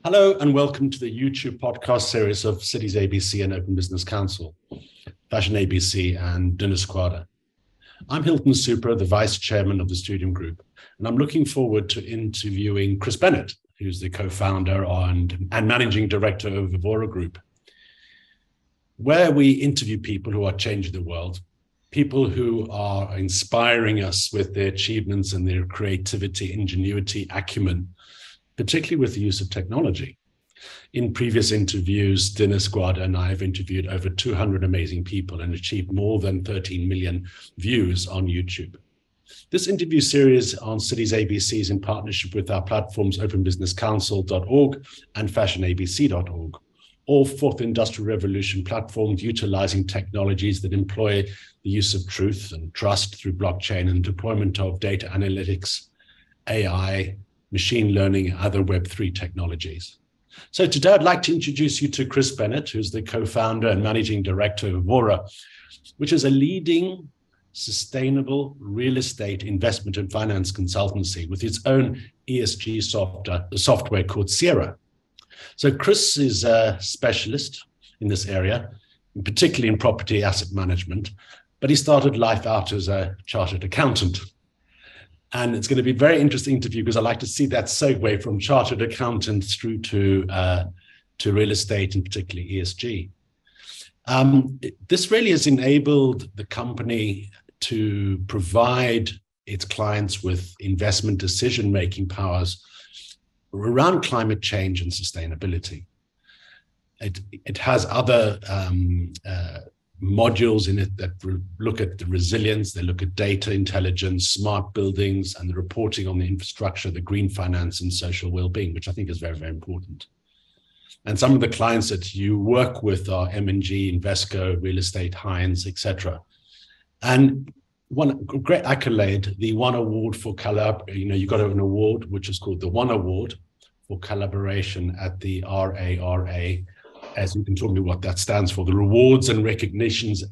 Hello and welcome to the YouTube podcast series of Cities ABC and Open Business Council, Fashion ABC and Dinner Squatter. I'm Hilton Supra, the Vice Chairman of the Studium Group, and I'm looking forward to interviewing Chris Bennett, who's the co-founder and managing director of EVORA Group, where we interview people who are changing the world, people who are inspiring us with their achievements and their creativity, ingenuity, acumen, particularly with the use of technology. In previous interviews, Dinner Squad and I have interviewed over 200 amazing people and achieved more than 13 million views on YouTube. This interview series on Cities ABC is in partnership with our platforms openbusinesscouncil.org and fashionabc.org, all fourth industrial revolution platforms utilizing technologies that employ the use of truth and trust through blockchain and deployment of data analytics, AI, machine learning, and other Web3 technologies. So today I'd like to introduce you to Chris Bennett, who's the co-founder and managing director of EVORA, which is a leading sustainable real estate investment and finance consultancy with its own ESG software called SIERA. So Chris is a specialist in this area, particularly in property asset management, but he started life out as a chartered accountant. And it's going to be a very interesting interview because I like to see that segue from chartered accountant through to real estate and particularly ESG. This really has enabled the company to provide its clients with investment decision-making powers around climate change and sustainability. It has other modules in it that look at the resilience, they look at data intelligence, smart buildings, and the reporting on the infrastructure, the green finance and social well-being, which I think is very, very important. And some of the clients that you work with are M&G, Invesco, Real Estate, Hines, etc. And one great accolade, the One Award for you got an award which is called the One Award for Collaboration at the RARA. As you can tell me what that stands for, the Rewards and Recognitions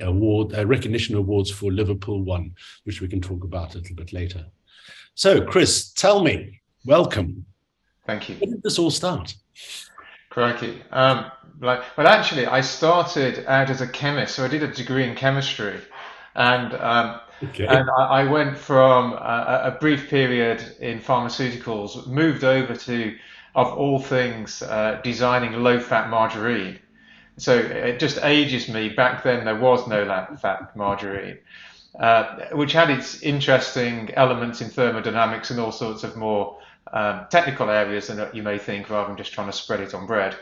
Award, Recognition Awards for Liverpool One, which we can talk about a little bit later. So, Chris, tell me, welcome. Thank you. When did this all start? Crikey. Well, actually, I started out as a chemist, so I did a degree in chemistry, and I went from a brief period in pharmaceuticals, moved over to, of all things, designing low-fat margarine. So it just ages me. Back then there was no low-fat margarine, which had its interesting elements in thermodynamics and all sorts of more technical areas than you may think, rather than just trying to spread it on bread.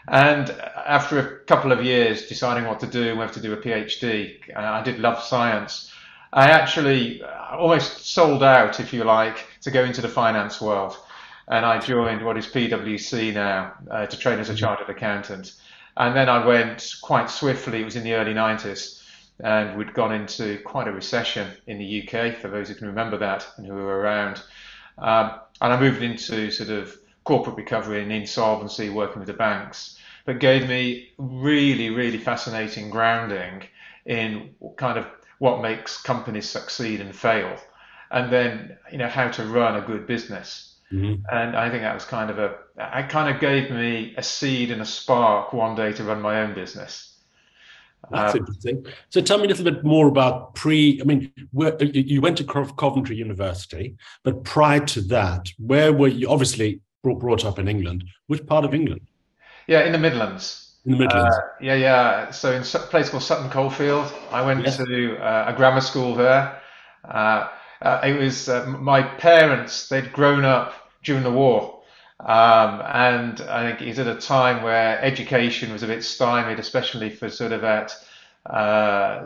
And after a couple of years deciding what to do, whether to do a PhD, I did love science. I actually almost sold out, if you like, to go into the finance world. And I joined what is PwC now to train as a chartered accountant. And then I went quite swiftly, it was in the early 90s, and we'd gone into quite a recession in the UK, for those who can remember that and who were around. And I moved into sort of corporate recovery and insolvency, working with the banks, but gave me really, really fascinating grounding in kind of what makes companies succeed and fail, and then, how to run a good business. Mm-hmm. And I think that was it kind of gave me a seed and a spark one day to run my own business. That's interesting. So tell me a little bit more about you went to Coventry University, but prior to that, where were you? Obviously brought up in England. Which part of England? Yeah, in the Midlands. In the Midlands. So in a place called Sutton Coldfield, I went to a grammar school there. It was my parents, they'd grown up during the war, and I think it's at a time where education was a bit stymied, especially for sort of that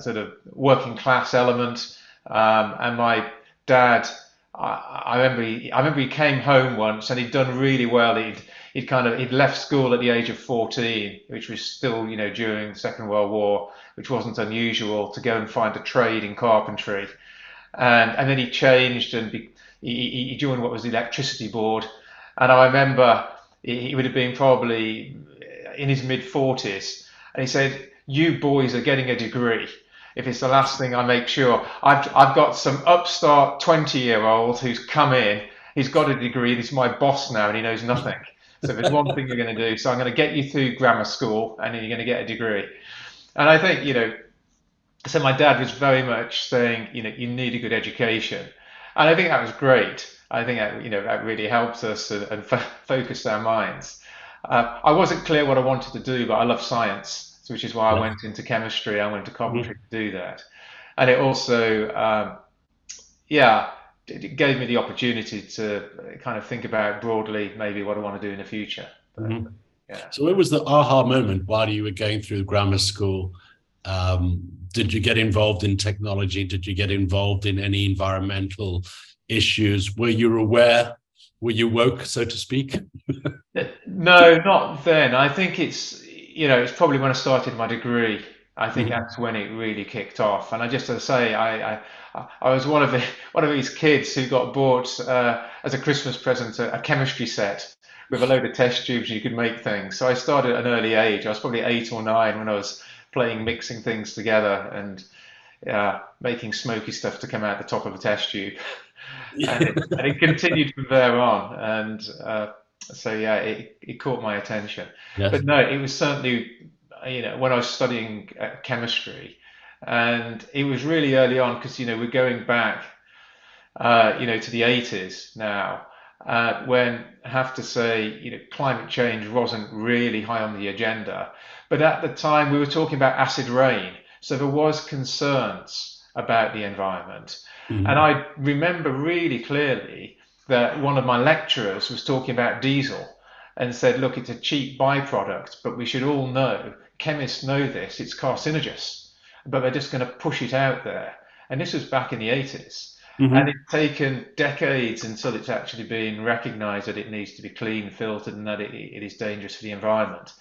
sort of working class element. And my dad, I remember he came home once and he'd done really well. He'd left school at the age of 14, which was still, during the Second World War, which wasn't unusual, to go and find a trade in carpentry. And then he changed and he joined what was the electricity board. And I remember he would have been probably in his mid-40s. And he said, "You boys are getting a degree. If it's the last thing I make sure." I've got some upstart 20-year-old who's come in. He's got a degree. He's my boss now and he knows nothing. So there's one thing you're going to do. So I'm going to get you through grammar school, and then you're going to get a degree. And I think, so my dad was very much saying, you need a good education. And I think that was great. I think that, that really helped us and focused our minds. I wasn't clear what I wanted to do, but I love science, which is why I went into chemistry. I went to Coventry to do that. And it also, it gave me the opportunity to kind of think about broadly maybe what I want to do in the future. But, yeah. So what was the aha moment while you were going through grammar school? Did you get involved in technology? Did you get involved in any environmental issues? Were you aware? Were you woke, so to speak? No, not then. I think it's probably when I started my degree. I think that's when it really kicked off. And I just to say, I was one of these kids who got bought as a Christmas present a chemistry set with a load of test tubes and you could make things. So I started at an early age. I was probably 8 or 9 when I was mixing things together and making smoky stuff to come out the top of a test tube. And it continued from there on. And so yeah, it caught my attention. Yes. But no, it was certainly, when I was studying chemistry, and it was really early on because we're going back, to the 80s now, when I have to say, climate change wasn't really high on the agenda. But at the time, we were talking about acid rain, so there was concerns about the environment. And I remember really clearly that one of my lecturers was talking about diesel and said, look, it's a cheap byproduct, but we should all know, chemists know this, it's carcinogenous, but they're just going to push it out there. And this was back in the 80s. And it's taken decades until it's actually been recognized that it needs to be clean, filtered, and that it is dangerous for the environment.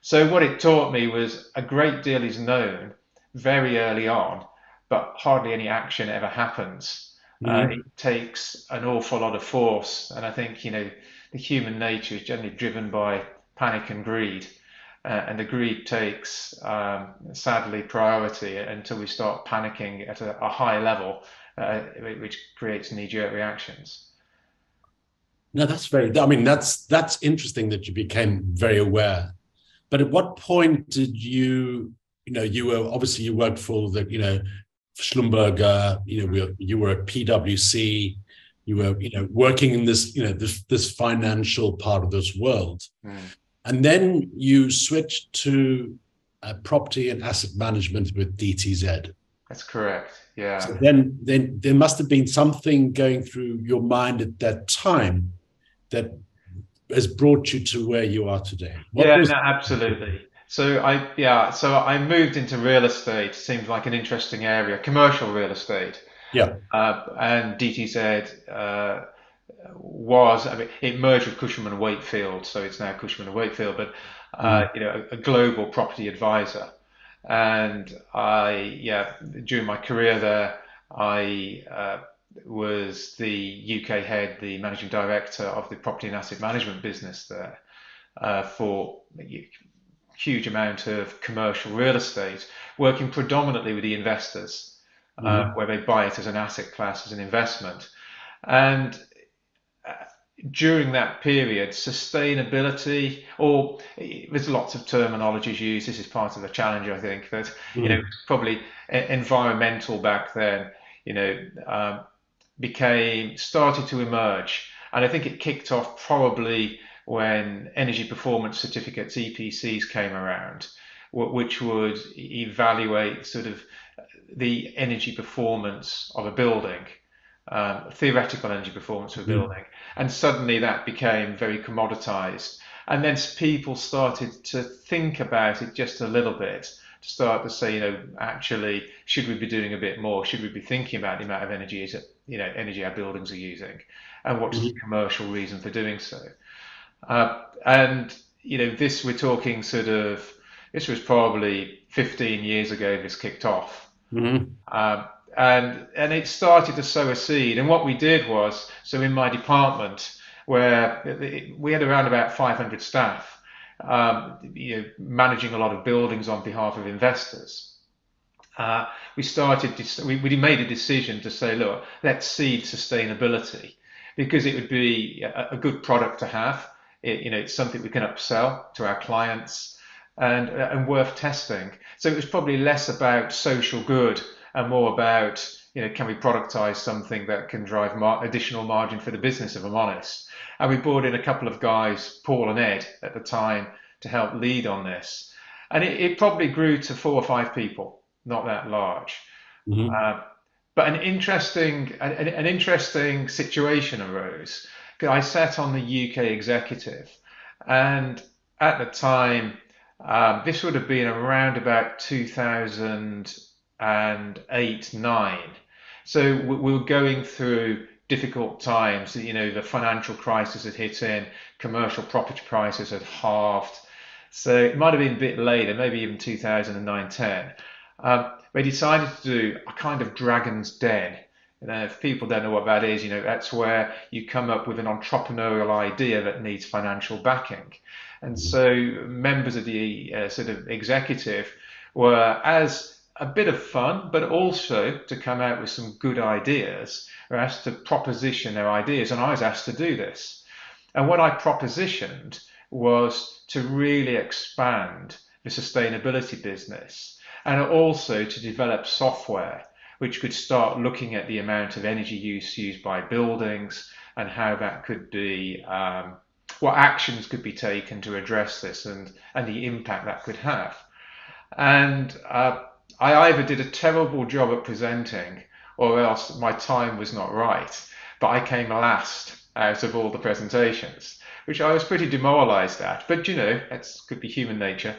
So what it taught me was a great deal is known very early on, but hardly any action ever happens. It takes an awful lot of force. And I think, the human nature is generally driven by panic and greed. And the greed takes, sadly, priority until we start panicking at a high level, which creates knee-jerk reactions. No, that's interesting that you became very aware. But at what point did you worked for the, Schlumberger, you were at PwC, you were, working in this, this financial part of this world. And then you switched to property and asset management with DTZ. That's correct. Yeah. So then there must have been something going through your mind at that time that has brought you to where you are today. Absolutely. So I moved into real estate. Seems like an interesting area, commercial real estate. Yeah. And DTZ it merged with Cushman & Wakefield, so it's now Cushman & Wakefield, but a global property advisor. And during my career there, I was the UK head, the managing director of the property and asset management business there for a huge amount of commercial real estate, working predominantly with the investors, where they buy it as an asset class, as an investment. And during that period, sustainability, or there's lots of terminologies used. This is part of the challenge, I think, that probably environmental back then, started to emerge, and I think it kicked off probably when energy performance certificates, EPCs, came around, which would evaluate sort of the energy performance of a building. Theoretical energy performance of a building, and suddenly that became very commoditized, and then people started to think about it just a little bit, to start to say, actually, should we be doing a bit more? Should we be thinking about the amount of energy energy our buildings are using, and what's the commercial reason for doing so? And this we're talking this was probably 15 years ago. This kicked off. And it started to sow a seed. And what we did was, so in my department, where we had around about 500 staff, managing a lot of buildings on behalf of investors, we made a decision to say, look, let's seed sustainability, because it would be a good product to have. it's something we can upsell to our clients and worth testing. So it was probably less about social good and more about, can we productize something that can drive additional margin for the business, if I'm honest. And we brought in a couple of guys, Paul and Ed at the time, to help lead on this. And it probably grew to 4 or 5 people, not that large. But an interesting situation arose. I sat on the UK executive, and at the time, this would have been around about 2008-9. So we were going through difficult times. The financial crisis had hit in, commercial property prices had halved. So it might have been a bit later, maybe even 2009-10. They decided to do a kind of dragon's den. If people don't know what that is, that's where you come up with an entrepreneurial idea that needs financial backing. And so members of the sort of executive were, as a bit of fun, but also to come out with some good ideas, were asked to proposition their ideas. And I was asked to do this. And what I propositioned was to really expand the sustainability business, and also to develop software which could start looking at the amount of energy used by buildings and how that could be, what actions could be taken to address this and the impact that could have. And I either did a terrible job at presenting or else my time was not right, but I came last out of all the presentations, which I was pretty demoralized at. But it could be human nature.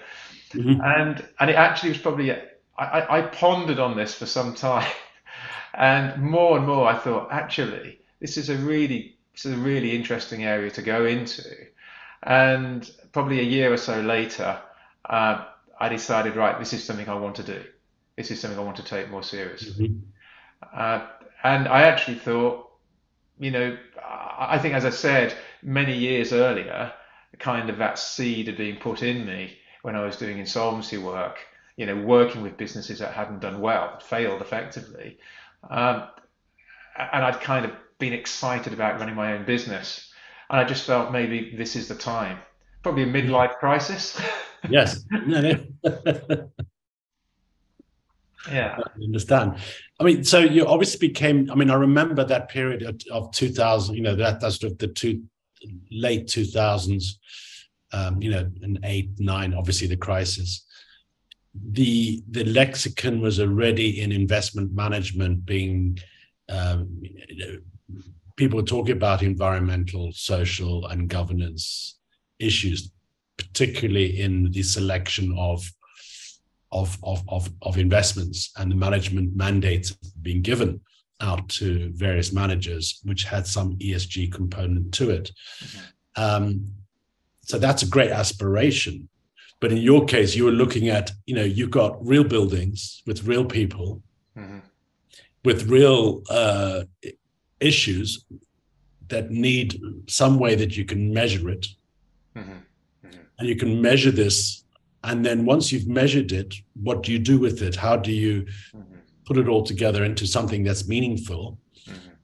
And it actually was probably, I pondered on this for some time, and more I thought, actually, this is a really interesting area to go into. And probably a year or so later, I decided, right, this is something I want to do. This is something I want to take more seriously. And I actually thought, I think, as I said, many years earlier, kind of that seed had been put in me when I was doing insolvency work, working with businesses that hadn't done well, failed effectively. And I'd kind of been excited about running my own business. And I just felt maybe this is the time. Probably a midlife crisis. Yes. Yeah. I understand. I mean, so you obviously became, I remember that period of 2000, that's sort of the late 2000s, and 8, 9, obviously the crisis. The lexicon was already in investment management being, people were talking about environmental, social, and governance issues, particularly in the selection of investments and the management mandates being given out to various managers, which had some ESG component to it. So that's a great aspiration. But in your case, you were looking at, you've got real buildings with real people, with real issues that need some way that you can measure it. And you can measure this. And then once you've measured it, what do you do with it? How do you put it all together into something that's meaningful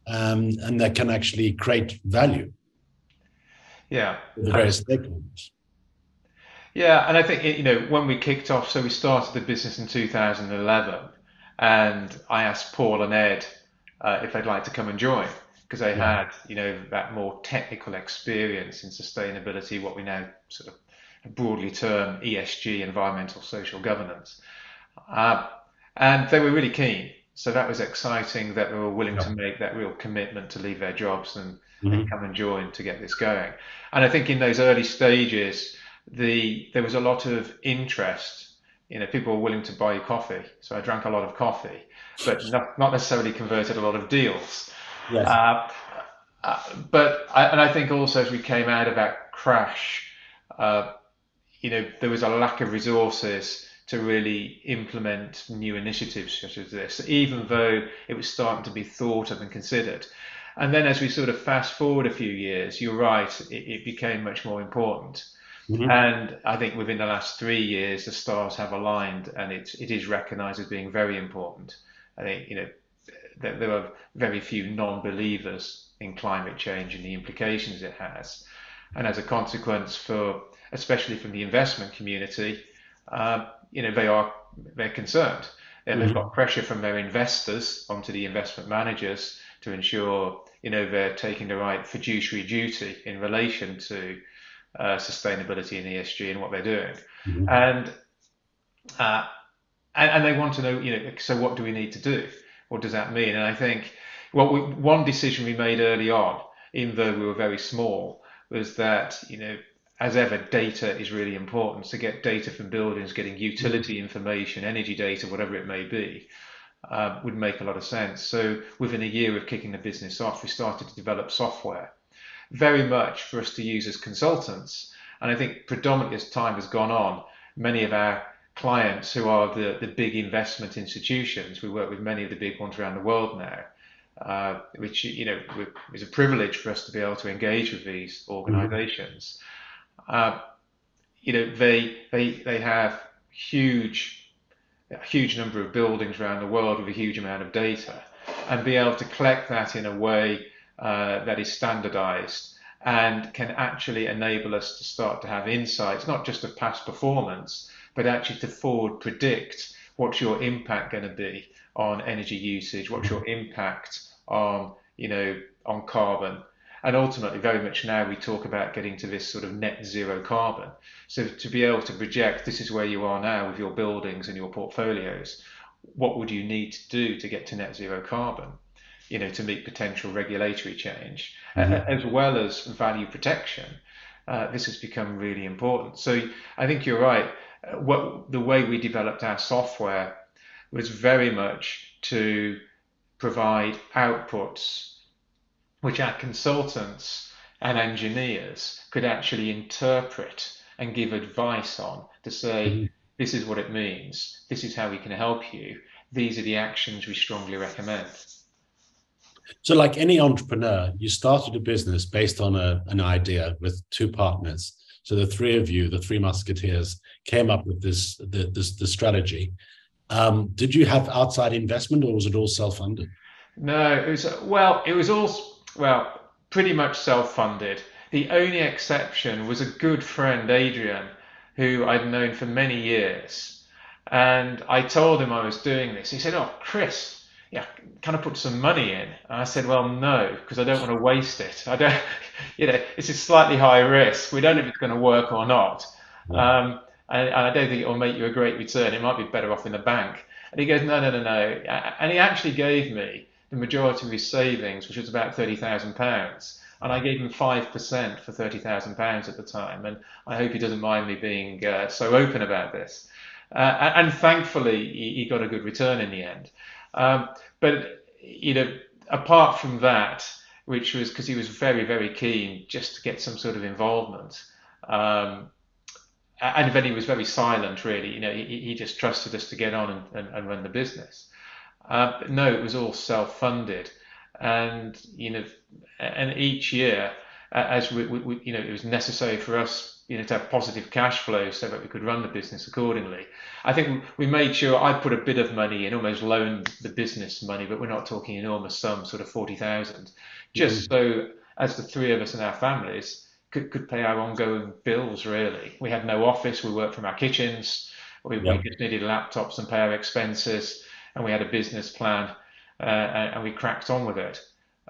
and that can actually create value? Yeah. For the various stakeholders. Yeah, and I think, when we kicked off, so we started the business in 2011, and I asked Paul and Ed if they'd like to come and join, because they had, that more technical experience in sustainability, what we now sort of broadly term ESG, environmental social governance. And they were really keen. So that was exciting that they were willing to make that real commitment to leave their jobs and come and join to get this going. And I think in those early stages, there was a lot of interest. People were willing to buy you coffee. So I drank a lot of coffee, but not necessarily converted a lot of deals. Yes. And I think also as we came out of that crash, there was a lack of resources to really implement new initiatives such as this, even though it was starting to be thought of and considered. And then as we sort of fast forward a few years, you're right, it became much more important. And I think within the last 3 years, the stars have aligned, and it is recognized as being very important. I think, there are very few non-believers in climate change and the implications it has. and as a consequence, especially from the investment community, they're concerned. And they've got pressure from their investors onto the investment managers to ensure they're taking the right fiduciary duty in relation to sustainability and ESG and what they're doing. And uh, and they want to know, so what do we need to do? What does that mean? And I think one decision we made early on, even though we were very small, was that, as ever, data is really important. So get data from buildings, getting utility information, energy data, whatever it may be, would make a lot of sense. So within a year of kicking the business off, we started to develop software, very much for us to use as consultants. And I think predominantly as time has gone on, many of our clients who are the big investment institutions, we work with many of the big ones around the world now, which is a privilege for us to be able to engage with these organizations. They have a huge number of buildings around the world with a huge amount of data, and be able to collect that in a way that is standardized and can actually enable us to start to have insights, not just of past performance, but actually to forward predict what's your impact going to be on energy usage, what's your impact on carbon. And ultimately, very much now we talk about getting to this sort of net zero carbon. So to be able to project, this is where you are now with your buildings and your portfolios, what would you need to do to get to net zero carbon, to meet potential regulatory change, as well as value protection. This has become really important. So I think you're right. The way we developed our software was very much to provide outputs which our consultants and engineers could actually interpret and give advice on, to say, this is what it means, this is how we can help you, these are the actions we strongly recommend. So like any entrepreneur, you started a business based on an idea with two partners. So the three of you, the three musketeers, came up with this strategy. Did you have outside investment, or was it all self-funded? No, it was all pretty much self-funded. The only exception was a good friend, Adrian, who I'd known for many years. And I told him I was doing this. He said, "Oh, Chris, yeah, can I put some money in?" And I said, "Well, no, because I don't want to waste it. I don't, it's a slightly high risk. We don't know if it's going to work or not. And I don't think it will make you a great return. It might be better off in the bank." And he goes, "No, no, no, no." And he actually gave me the majority of his savings, which was about £30,000. And I gave him 5% for £30,000 at the time. And I hope he doesn't mind me being so open about this. And thankfully, he got a good return in the end. But apart from that, which was because he was very, very keen just to get some sort of involvement. And then he was very silent, really. He just trusted us to get on and run the business. But no, it was all self-funded, and and each year, as we it was necessary for us, to have positive cash flow so that we could run the business accordingly. I think we made sure I put a bit of money in, almost loaned the business money, but we're not talking enormous sums, sort of 40,000, just so as the three of us and our families could pay our ongoing bills. Really, we had no office. We worked from our kitchens. We just needed laptops and pay our expenses. And we had a business plan, and we cracked on with it,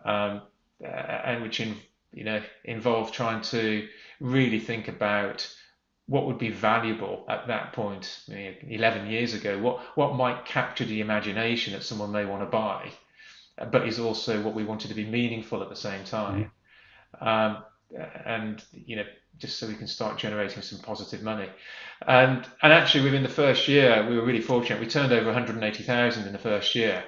and which involved trying to really think about what would be valuable at that point, 11 years ago. What might capture the imagination that someone may want to buy, but is also what we wanted to be meaningful at the same time, and just so we can start generating some positive money. And actually, within the first year, we were really fortunate. We turned over 180,000 in the first year,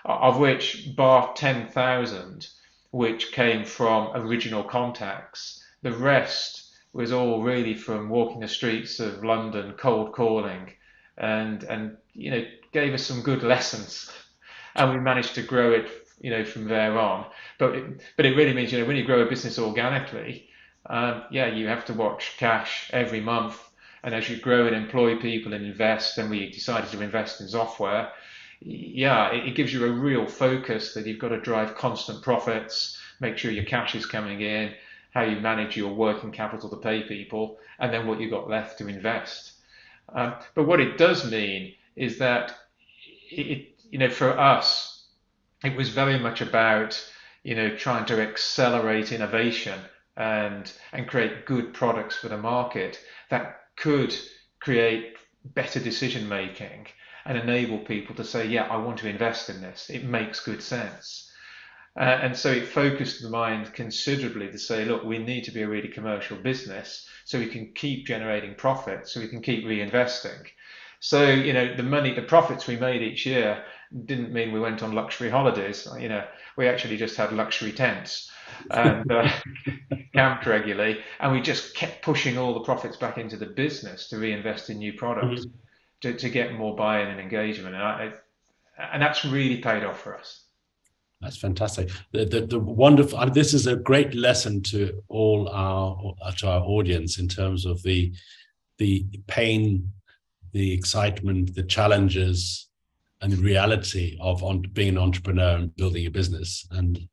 of which, bar 10,000, which came from original contacts, the rest was all really from walking the streets of London, cold calling, and gave us some good lessons. And we managed to grow it, from there on. But it really means, when you grow a business organically, you have to watch cash every month. And as you grow and employ people and invest, and we decided to invest in software, it gives you a real focus that you've got to drive constant profits, make sure your cash is coming in, how you manage your working capital to pay people, and then what you've got left to invest. But what it does mean is that for us, it was very much about, trying to accelerate innovation and create good products for the market that could create better decision making and enable people to say, yeah, I want to invest in this. It makes good sense. And so it focused the mind considerably to say, look, we need to be a really commercial business so we can keep generating profit, so we can keep reinvesting. So, the profits we made each year didn't mean we went on luxury holidays. We actually just had luxury tents and camped regularly, and we just kept pushing all the profits back into the business to reinvest in new products, to get more buy-in and engagement. And that's really paid off for us. That's fantastic. The wonderful. This is a great lesson to all our audience in terms of the pain, the excitement, the challenges, and the reality of being an entrepreneur and building a business. And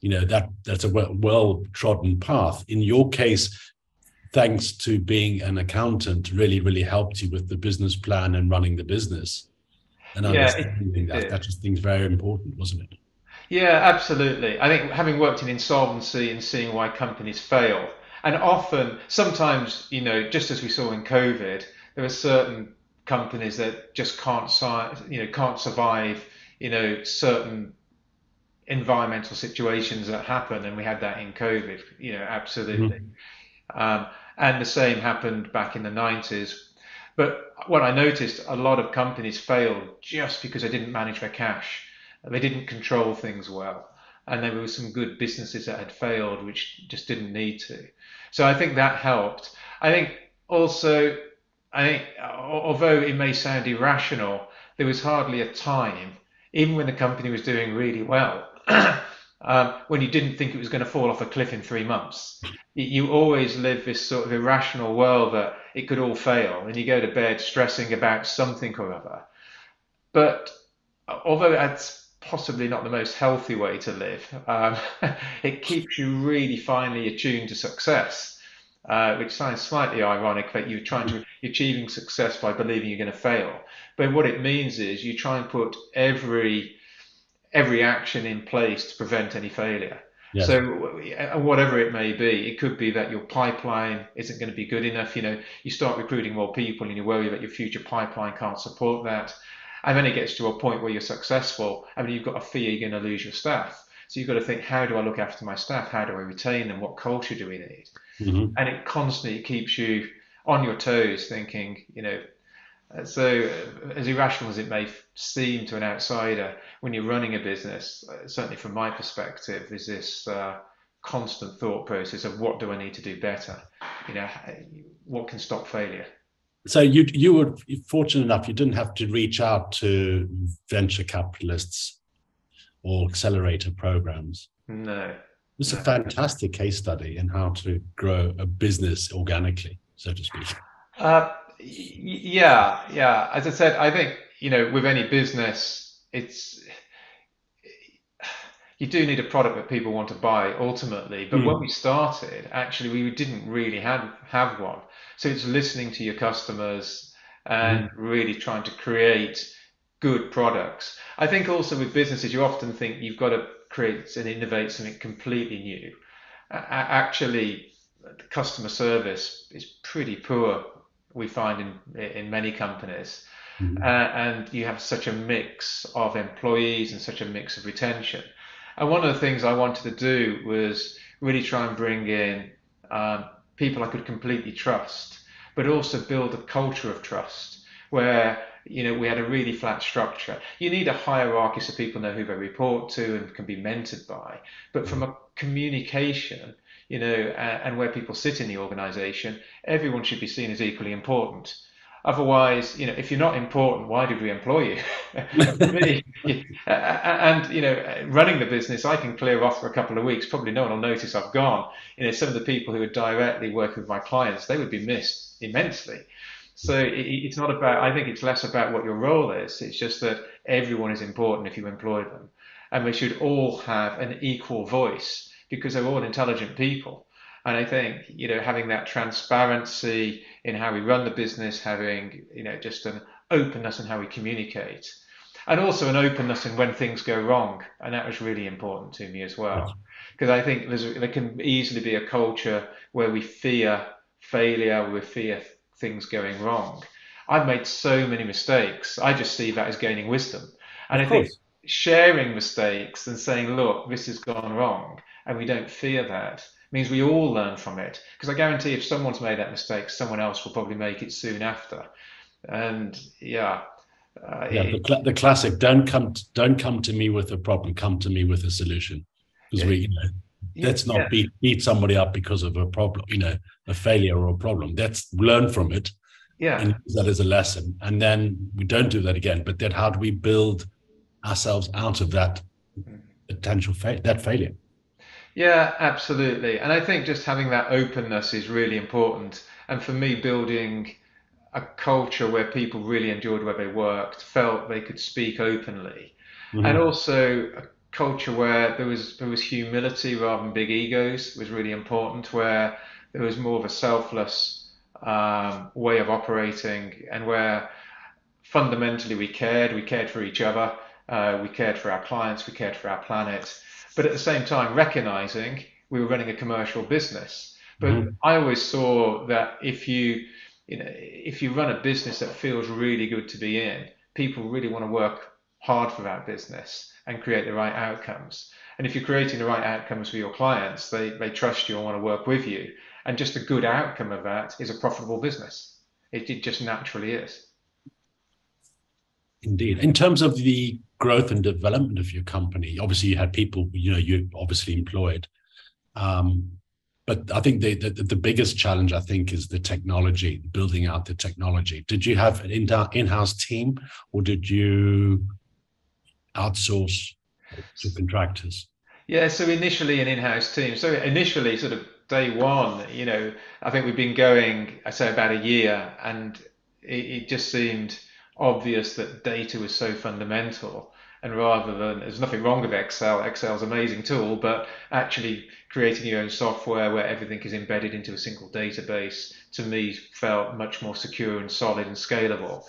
that's a well-trodden path. In your case, thanks to being an accountant, really helped you with the business plan and running the business. And understanding that just thing's very important, wasn't it? Yeah, absolutely. I think having worked in insolvency and seeing why companies fail, and sometimes, just as we saw in COVID, there are certain companies that just can't survive, certain environmental situations that happen, and we had that in COVID, absolutely. And the same happened back in the 90s. But what I noticed, a lot of companies failed just because they didn't manage their cash. They didn't control things well. And there were some good businesses that had failed, which just didn't need to. So I think that helped. I think also, although it may sound irrational, there was hardly a time, even when the company was doing really well, when you didn't think it was going to fall off a cliff in 3 months. You always live this sort of irrational world that it could all fail, and you go to bed stressing about something or other. But although that's possibly not the most healthy way to live, it keeps you really finely attuned to success, which sounds slightly ironic that you're achieving success by believing you're going to fail. But what it means is you try and put every action in place to prevent any failure. Yes. So whatever it may be, it could be that your pipeline isn't going to be good enough. You start recruiting more people and you worry that your future pipeline can't support that. And then it gets to a point where you're successful. You've got a fear you're going to lose your staff. So you've got to think, how do I look after my staff? How do I retain them? What culture do we need? Mm-hmm. And it constantly keeps you on your toes thinking, so as irrational as it may seem to an outsider, when you're running a business, certainly from my perspective, is this constant thought process of what do I need to do better? What can stop failure? So you were fortunate enough, you didn't have to reach out to venture capitalists or accelerator programs. No. It's a fantastic case study in how to grow a business organically, so to speak. Yeah. As I said, I think, with any business, you do need a product that people want to buy ultimately. But when we started, actually, we didn't really have one. So it's listening to your customers and really trying to create good products. I think also with businesses, you often think you've got to create and innovate something completely new. Actually, customer service is pretty poor, we find in many companies. And you have such a mix of employees and such a mix of retention. And one of the things I wanted to do was really try and bring in people I could completely trust, but also build a culture of trust where, we had a really flat structure. You need a hierarchy so people know who they report to and can be mentored by. But from a communication, and where people sit in the organization, everyone should be seen as equally important. Otherwise, if you're not important, why did we employ you? And running the business, I can clear off for a couple of weeks. Probably no one will notice I've gone. Some of the people who are directly working with my clients, they would be missed immensely. So it's not about, I think it's less about what your role is. It's just that everyone is important if you employ them. And they should all have an equal voice because they're all intelligent people. And I think, having that transparency in how we run the business, having, just an openness in how we communicate, and also an openness in when things go wrong. And that was really important to me as Yes. well. Because I think there can easily be a culture where we fear failure, we fear things going wrong. I've made so many mistakes. I just see that as gaining wisdom. And Of I think course. sharing mistakes and saying, look, this has gone wrong, and we don't fear that, means we all learn from it. Because I guarantee if someone's made that mistake, someone else will probably make it soon after. And yeah, Yeah, the classic, don't come to me with a problem, come to me with a solution. Because yeah, let's yeah, not beat somebody up because of a problem, a failure or a problem. Let's learn from it and yeah. use that as a lesson. And then we don't do that again. But then how do we build ourselves out of that potential that failure? Yeah, absolutely. And I think just having that openness is really important. And for me, building a culture where people really enjoyed where they worked, felt they could speak openly, and Mm-hmm. also a culture where there was humility rather than big egos was really important, where there was more of a selfless way of operating, and where fundamentally we cared for each other, we cared for our clients, we cared for our planet, but at the same time recognizing we were running a commercial business. But Mm-hmm. I always saw that if you run a business that feels really good to be in, people really want to work hard for that business and create the right outcomes. And if you're creating the right outcomes for your clients, they trust you and want to work with you. And just a good outcome of that is a profitable business. It just naturally is. Indeed. In terms of the growth and development of your company, obviously you had people, you obviously employed. Um, but I think the biggest challenge, I think, is the technology, building out the technology. Did you have an in-house team, or did you outsource to contractors? Yeah, so initially an in-house team. So initially, sort of day one, I think we've been going, I say about a year, and it just seemed obvious that data was so fundamental. And rather than, there's nothing wrong with Excel, Excel's an amazing tool, but actually creating your own software where everything is embedded into a single database, to me, felt much more secure and solid and scalable.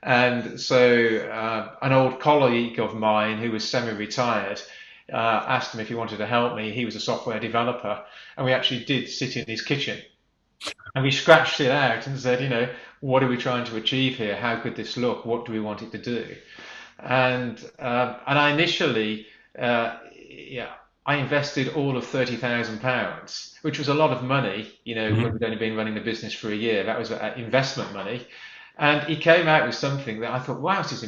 And so an old colleague of mine who was semi-retired asked him if he wanted to help me. He was a software developer, and we actually did sit in his kitchen and we scratched it out and said, what are we trying to achieve here? How could this look? What do we want it to do? And I initially, yeah, I invested all of £30,000, which was a lot of money. When Mhm. we'd only been running the business for a year, that was investment money. And he came out with something that I thought, wow, this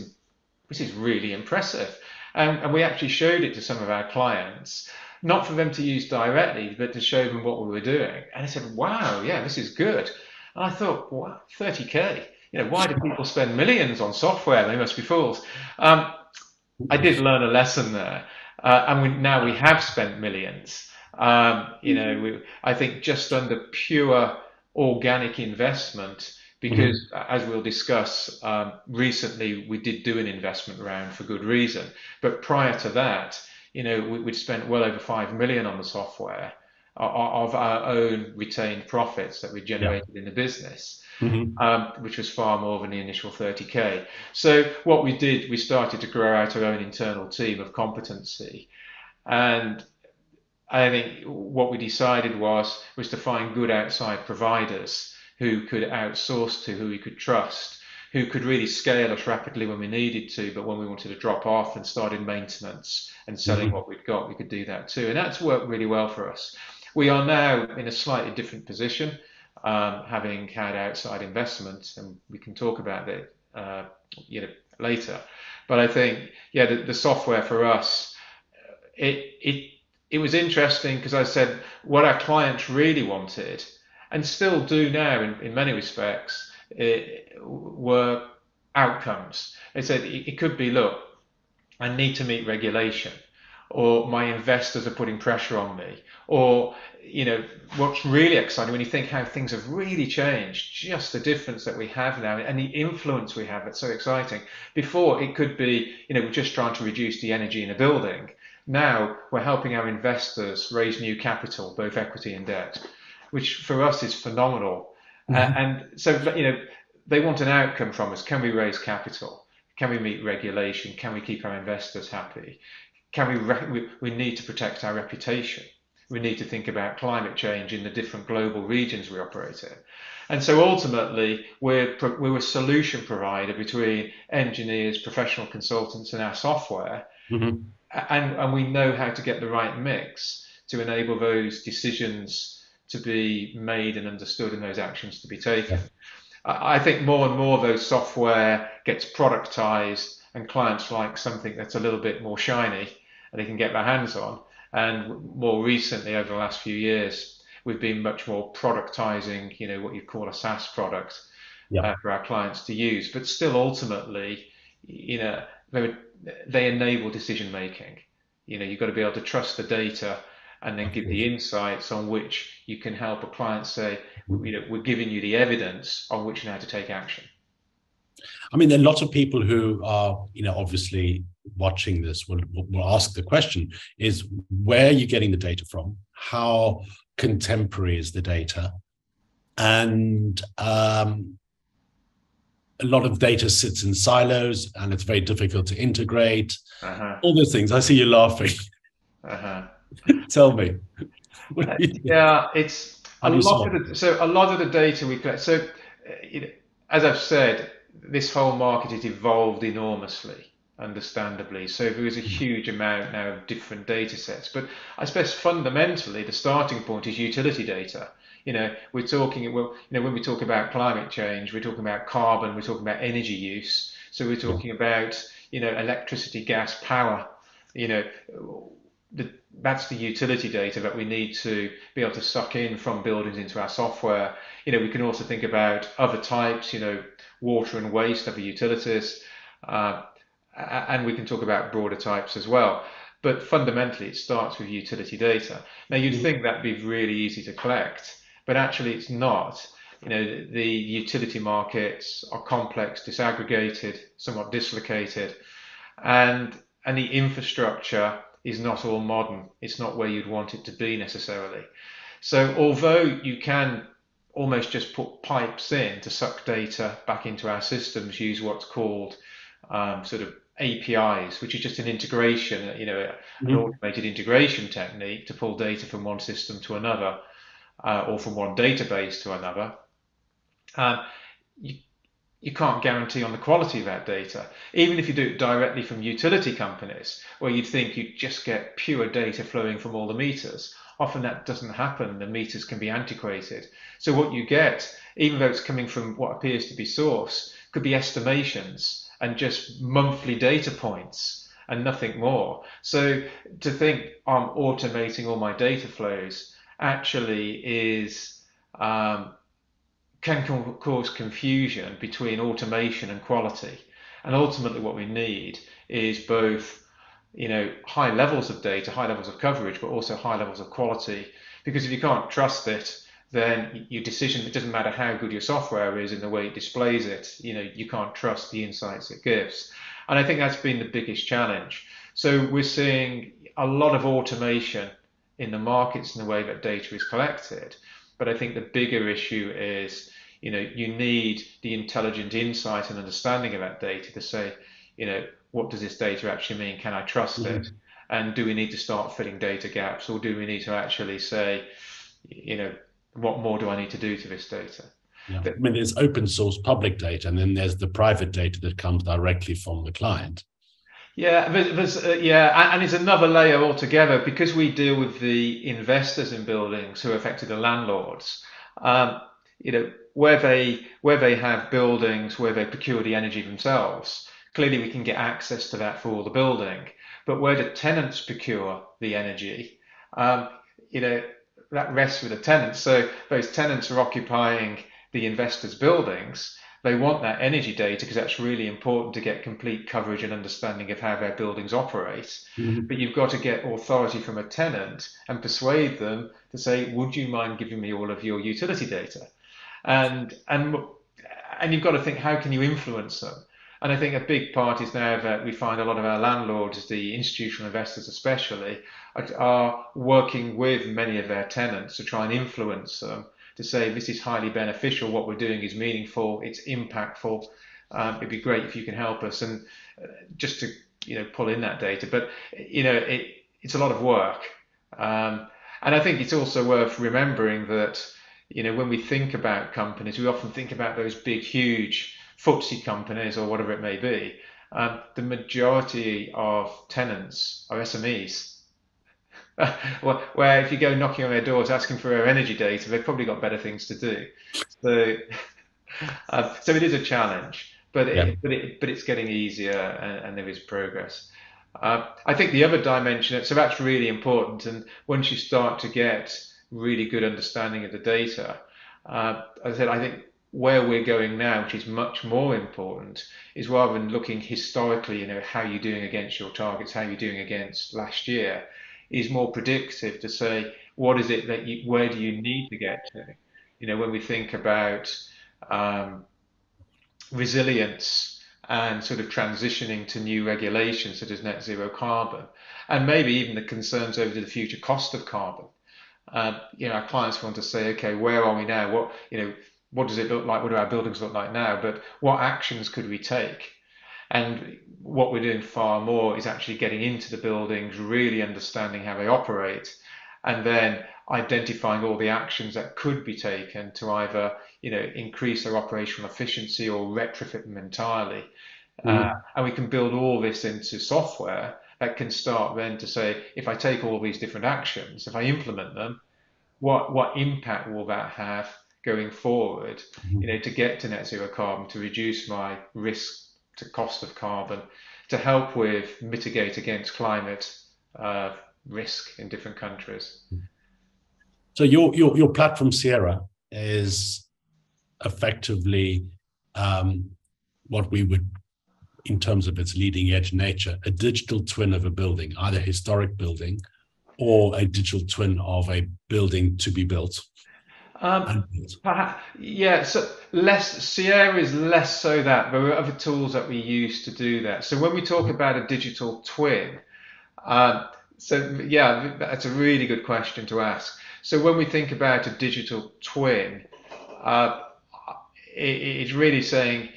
is really impressive. And we actually showed it to some of our clients, not for them to use directly, but to show them what we were doing. And they said, wow, yeah, this is good. And I thought, what, 30K? Why do people spend millions on software? They must be fools. I did learn a lesson there. Now we have spent millions. I think just under pure organic investment, Mhm. because as we'll discuss, recently we did do an investment round for good reason. But prior to that, we'd spent well over 5 million on the software of our own retained profits that we Yeah. generated in the business, Mhm. which was far more than the initial 30K. So what we did, we started to grow out our own internal team of competency. And I think what we decided was to find good outside providers who could outsource to, who we could trust, who could really scale us rapidly when we needed to, but when we wanted to drop off and start in maintenance and selling Mhm. what we'd got, we could do that too. And that's worked really well for us. We are now in a slightly different position, having had outside investment, and we can talk about that later. But I think, yeah, the software for us, it it it was interesting because I said what our clients really wanted, and still do now in many respects, were outcomes. They said it could be, look, I need to meet regulation, or my investors are putting pressure on me, or what's really exciting when you think how things have really changed, just the difference that we have now and the influence we have. It's so exciting. Before it could be, we're just trying to reduce the energy in a building. Now we're helping our investors raise new capital, both equity and debt. which for us is phenomenal. And so, they want an outcome from us. Can we raise capital? Can we meet regulation? Can we keep our investors happy? We need to protect our reputation. We need to think about climate change in the different global regions we operate in. And so ultimately, we're a solution provider between engineers, professional consultants, and our software. Mm-hmm. And we know how to get the right mix to enable those decisions to be made and understood and those actions to be taken. Yeah. I think more and more of those software gets productized and clients like something that's a little bit more shiny and they can get their hands on. And more recently, over the last few years, we've been much more productizing, what you call a SaaS product for our clients to use. But still, ultimately, they enable decision making. You've got to be able to trust the data and then give the insights on which you can help a client say, we're giving you the evidence on which now to take action. I mean, there are lots of people who are, obviously watching this will ask the question is, where are you getting the data from? How contemporary is the data? And a lot of data sits in silos and it's very difficult to integrate. All those things. I see you laughing. Tell me. Yeah, it's a lot of the data we collect. So, as I've said, this whole market has evolved enormously, understandably. So there is a huge amount now of different data sets. But I suppose fundamentally, the starting point is utility data. We're talking, when we talk about climate change, we're talking about carbon, we're talking about energy use. So we're talking about, electricity, gas, power. That's the utility data that we need to be able to suck in from buildings into our software. We can also think about other types, water and waste, other utilities, and we can talk about broader types as well. But fundamentally, it starts with utility data. Now, you'd think that'd be really easy to collect, but actually it's not. The utility markets are complex, disaggregated, somewhat dislocated, and the infrastructure is not all modern. It's not where you'd want it to be necessarily. So although you can almost just put pipes in to suck data back into our systems, use what's called sort of APIs, which is just an integration, an automated integration technique to pull data from one system to another, or from one database to another. You can't guarantee on the quality of that data. Even if you do it directly from utility companies, where you'd think you'd just get pure data flowing from all the meters, often that doesn't happen. The meters can be antiquated. So what you get, even though it's coming from what appears to be source, could be estimations and just monthly data points and nothing more. So to think I'm automating all my data flows actually is can cause confusion between automation and quality. And ultimately what we need is both, high levels of data, high levels of coverage, but also high levels of quality. Because if you can't trust it, then your decision, it doesn't matter how good your software is in the way it displays it, you can't trust the insights it gives. And I think that's been the biggest challenge. So we're seeing a lot of automation in the markets in the way that data is collected. But I think the bigger issue is, you need the intelligent insight and understanding of that data to say, what does this data actually mean? Can I trust it? And do we need to start filling data gaps, or do we need to actually say, what more do I need to do to this data? Yeah. I mean, there's open source public data, and then there's the private data that comes directly from the client. Yeah, and it's another layer altogether, because we deal with the investors in buildings who are effectively the landlords. Where they have buildings where they procure the energy themselves, clearly we can get access to that for all the building. But where the tenants procure the energy, that rests with the tenants. So those tenants are occupying the investors' buildings. They want that energy data because that's really important to get complete coverage and understanding of how their buildings operate. But you've got to get authority from a tenant and persuade them to say, would you mind giving me all of your utility data? And you've got to think, how can you influence them? And I think a big part is now that we find a lot of our landlords, the institutional investors especially, are working with many of their tenants to try and influence them to say this is highly beneficial, what we're doing is meaningful, it's impactful. It'd be great if you can help us, and just to pull in that data. But it's a lot of work, and I think it's also worth remembering that when we think about companies, we often think about those big, huge FTSE companies or whatever it may be. The majority of tenants are SMEs. Where if you go knocking on their doors asking for their energy data, they've probably got better things to do. So, so it is a challenge, but it's getting easier, and there is progress. I think the other dimension, so that's really important, and once you start to get really good understanding of the data, as I said, I think where we're going now, which is much more important, is rather than looking historically, how you're doing against your targets, how you're doing against last year, is more predictive to say, what is it that where do you need to get to? When we think about resilience and sort of transitioning to new regulations such as net zero carbon, and maybe even the concerns over the future cost of carbon. Our clients want to say, okay, where are we now? What does it look like? What do our buildings look like now? But what actions could we take? And what we're doing far more is actually getting into the buildings, really understanding how they operate, and then identifying all the actions that could be taken to either, increase their operational efficiency or retrofit them entirely. And we can build all this into software that can start then to say, if I take all these different actions, if I implement them, what impact will that have going forward, to get to net zero carbon, to reduce my risk to cost of carbon, to help with mitigate against climate risk in different countries. So your platform SIERA is effectively what we would, in terms of its leading edge nature, a digital twin of a building, either a historic building or a digital twin of a building to be built. So SIERA is less so that. There are other tools that we use to do that. So when we talk about a digital twin, that's a really good question to ask. So when we think about a digital twin, it's really saying,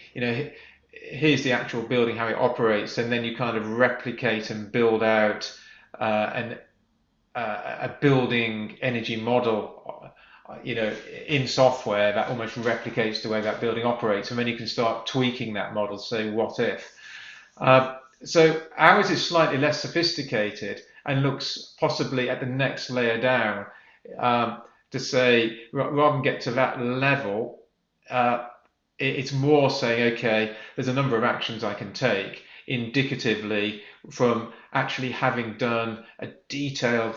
here's the actual building, how it operates, and then you kind of replicate and build out a building energy model, in software that almost replicates the way that building operates, and then you can start tweaking that model, say, what if? So ours is slightly less sophisticated and looks possibly at the next layer down, to say, rather than get to that level, it's more saying, okay, there's a number of actions I can take indicatively from actually having done a detailed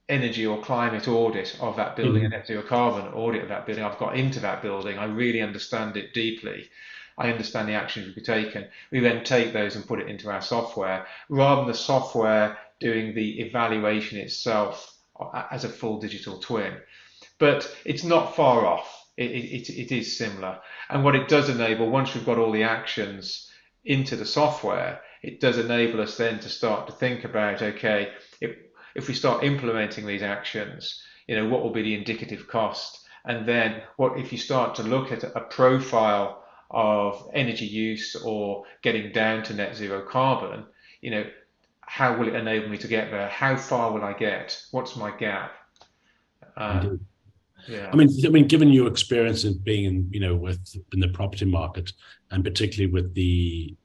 energy or climate audit of that building, a net zero carbon audit of that building. I've got into that building, I really understand it deeply, I understand the actions to be taken. We then take those and put it into our software, rather than the software doing the evaluation itself as a full digital twin. But it's not far off, it is similar. And what it does enable, once we've got all the actions into the software, it does enable us then to start to think about, okay, if we start implementing these actions, what will be the indicative cost? And then what if you start to look at a profile of energy use or getting down to net zero carbon, how will it enable me to get there? How far will I get? What's my gap? Yeah. I mean, given your experience in being in the property market, and particularly with the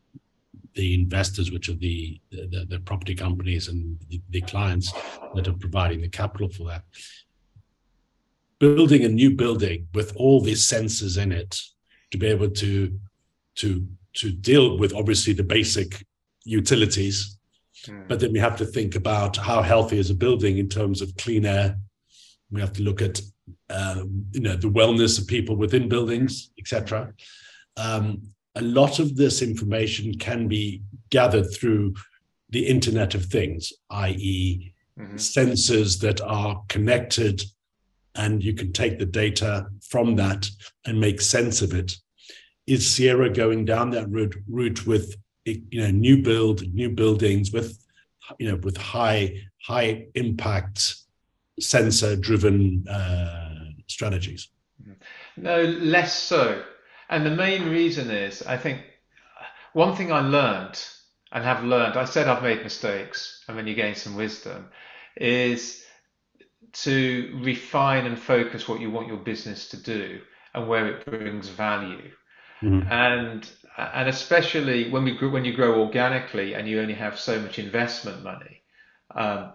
investors, which are the property companies and the clients that are providing the capital for that, building a new building with all these sensors in it to be able to deal with obviously the basic utilities, but then we have to think about how healthy is a building in terms of clean air. We have to look at the wellness of people within buildings, etc. A lot of this information can be gathered through the Internet of Things, i.e. sensors that are connected, and you can take the data from that and make sense of it. is SIERA going down that route with new buildings with with high impact sensor driven strategies? No, less so. And the main reason is, I think, one thing I learned and have learned, I said I've made mistakes, and then you gain some wisdom, is to refine and focus what you want your business to do and where it brings value. Mm-hmm. And especially when you grow organically and you only have so much investment money, um,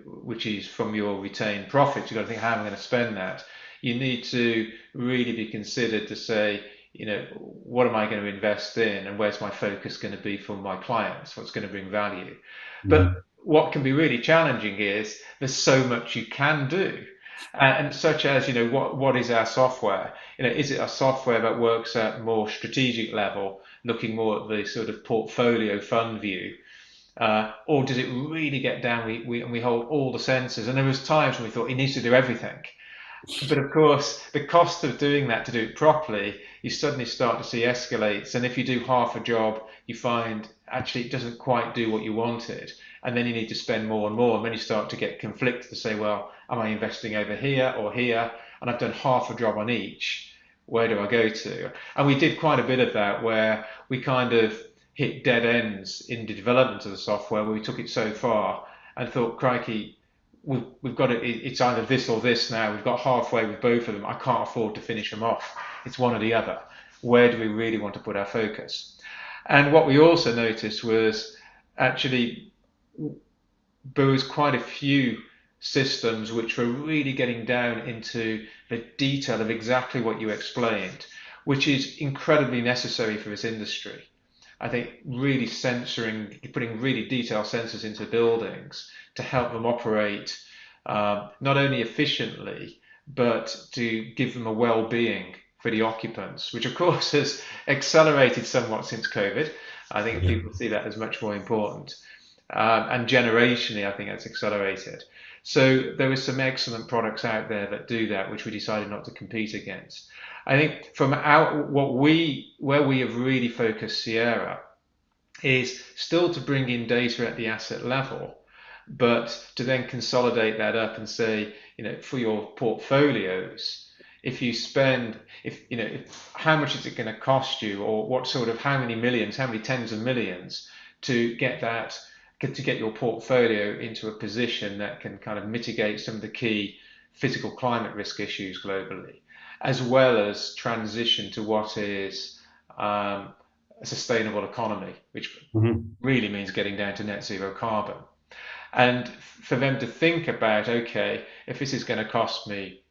which is from your retained profits, you've got to think, how am I going to spend that? You need to really be considered to say, what am I going to invest in, and where's my focus going to be for my clients? What's going to bring value? But what can be really challenging is there's so much you can do. And such as, what is our software? Is it a software that works at more strategic level, looking more at the sort of portfolio fund view? Or does it really get down? We hold all the sensors, and there was times when we thought it needs to do everything. But of course, the cost of doing that to do it properly, you suddenly start to see escalates. And if you do half a job, you find actually it doesn't quite do what you wanted. And then you need to spend more and more. And then you start to get conflicted to say, well, am I investing over here or here? And I've done half a job on each. Where do I go to? And we did quite a bit of that, where we kind of hit dead ends in the development of the software, where we took it so far and thought, crikey, we've got it. It's either this or this now. We've got halfway with both of them. I can't afford to finish them off. It's one or the other. Where do we really want to put our focus? And what we also noticed was actually there was quite a few systems which were really getting down into the detail of exactly what you explained, which is incredibly necessary for this industry. I think really putting really detailed sensors into buildings to help them operate not only efficiently, but to give them a well-being for the occupants, which of course has accelerated somewhat since COVID. I think people see that as much more important. And generationally, I think that's accelerated. So there are some excellent products out there that do that, which we decided not to compete against. I think from where we have really focused SIERA is still to bring in data at the asset level, but to then consolidate that up and say, for your portfolios, how much is it going to cost you, or how many millions, how many tens of millions to get your portfolio into a position that can kind of mitigate some of the key physical climate risk issues globally, as well as transition to what is a sustainable economy, which really means getting down to net zero carbon. And for them to think about, okay, if this is going to cost me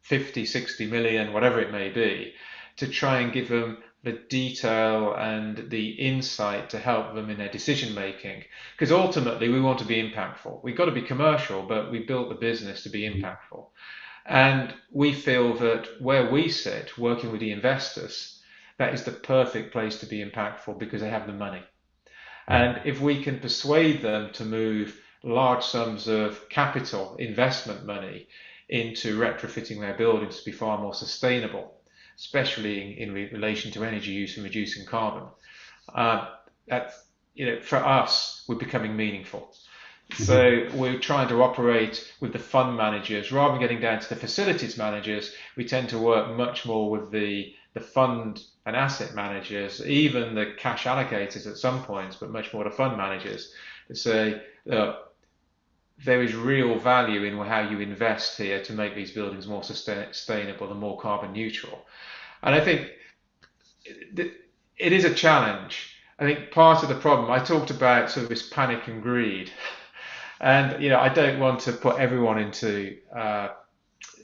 50, 60 million, whatever it may be, to try and give them the detail and the insight to help them in their decision making. Because ultimately we want to be impactful. We've got to be commercial, but we built the business to be impactful. And we feel that where we sit, working with the investors, that is the perfect place to be impactful, because they have the money. And if we can persuade them to move large sums of capital investment money into retrofitting their buildings to be far more sustainable, especially in relation to energy use and reducing carbon, for us, we're becoming meaningful. So we're trying to operate with the fund managers rather than getting down to the facilities managers. We tend to work much more with the fund and asset managers, even the cash allocators at some points, but much more the fund managers, to say, look, there is real value in how you invest here to make these buildings more sustainable and more carbon neutral. And I think it is a challenge. I think part of the problem, I talked about sort of this panic and greed. And, I don't want to put everyone into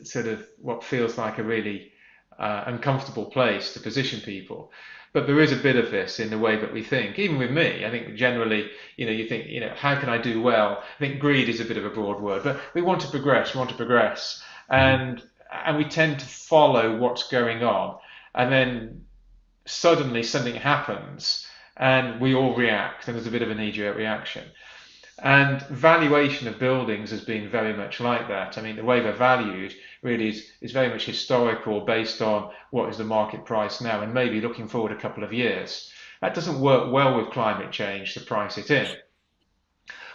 sort of what feels like a really uncomfortable place to position people. But there is a bit of this in the way that we think. Even with me, I think generally, you think, how can I do well? I think greed is a bit of a broad word, but we want to progress. And we tend to follow what's going on. And then suddenly something happens and we all react, and there's a bit of a knee-jerk reaction. And valuation of buildings has been very much like that. I mean, the way they're valued, really is very much historical, based on what is the market price now and maybe looking forward a couple of years. That doesn't work well with climate change to price it in.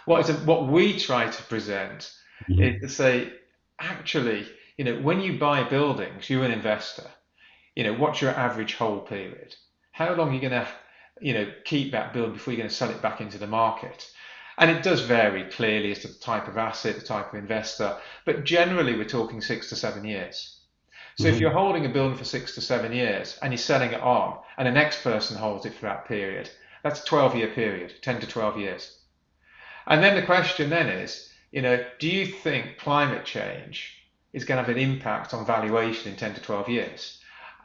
What we try to present is to say, actually, when you buy buildings, you're an investor. What's your average hold period? How long are you going to, keep that building before you're going to sell it back into the market? And it does vary clearly as to the type of asset, the type of investor, but generally we're talking 6 to 7 years. So if you're holding a building for 6 to 7 years and you're selling it on, and the next person holds it for that period, that's a 12-year period, 10 to 12 years. And then the question then is, do you think climate change is going to have an impact on valuation in 10 to 12 years?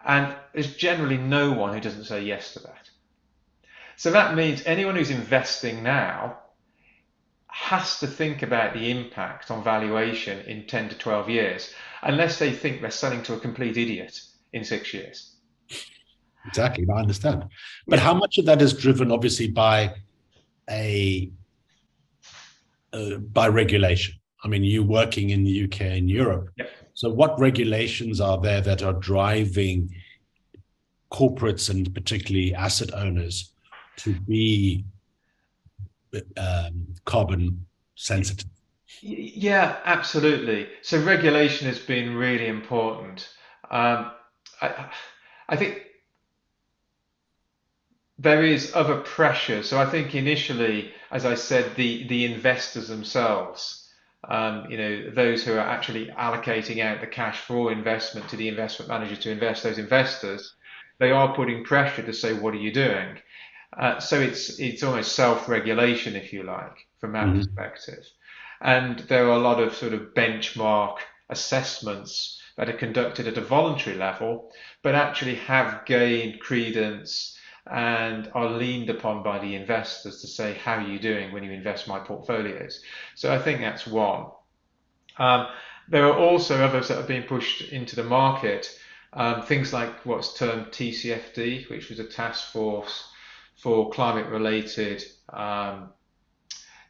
And there's generally no one who doesn't say yes to that. So that means anyone who's investing now has to think about the impact on valuation in 10 to 12 years, unless they think they're selling to a complete idiot in 6 years. Exactly, I understand. But how much of that is driven, obviously, by regulation? I mean, you working in the UK and Europe. Yep. So what regulations are there that are driving corporates and particularly asset owners to be carbon sensitive? Yeah, absolutely. So regulation has been really important. I think there is other pressure. So I think initially, as I said, the investors themselves, those who are actually allocating out the cash for investment to the investment manager to invest, those investors, they are putting pressure to say, what are you doing? So it's almost self-regulation, if you like, from that perspective. And there are a lot of sort of benchmark assessments that are conducted at a voluntary level, but actually have gained credence and are leaned upon by the investors to say, how are you doing when you invest my portfolios? So I think that's one. There are also others that are being pushed into the market, things like what's termed TCFD, which was a task force for climate-related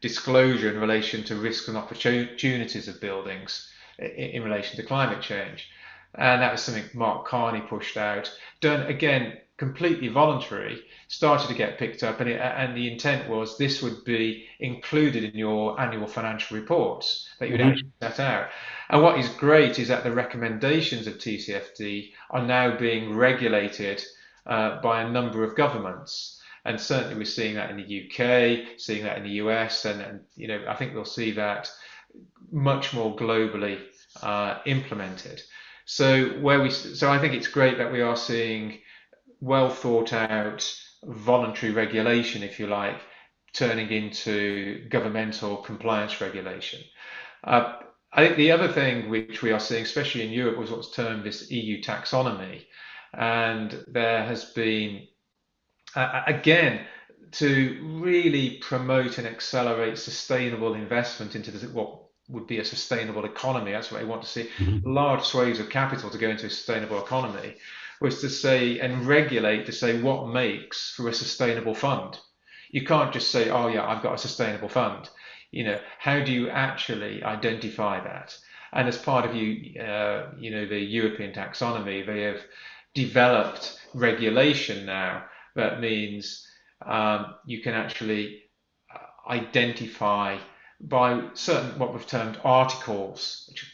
disclosure in relation to risks and opportunities of buildings in relation to climate change. And that was something Mark Carney pushed out, done again completely voluntary, started to get picked up, and the intent was this would be included in your annual financial reports that you would actually set out. And what is great is that the recommendations of TCFD are now being regulated by a number of governments. And certainly we're seeing that in the UK, seeing that in the US, and I think we'll see that much more globally implemented. So I think it's great that we are seeing well thought out voluntary regulation, if you like, turning into governmental compliance regulation. I think the other thing which we are seeing, especially in Europe, was what's termed this EU taxonomy. And there has been, again, to really promote and accelerate sustainable investment into what would be a sustainable economy. That's what I want to see. Large swathes of capital to go into a sustainable economy, was to say and regulate to say what makes for a sustainable fund. You can't just say, oh yeah, I've got a sustainable fund. How do you actually identify that? And as part of the European taxonomy, they have developed regulation now that means you can actually identify by certain what we've termed articles, which are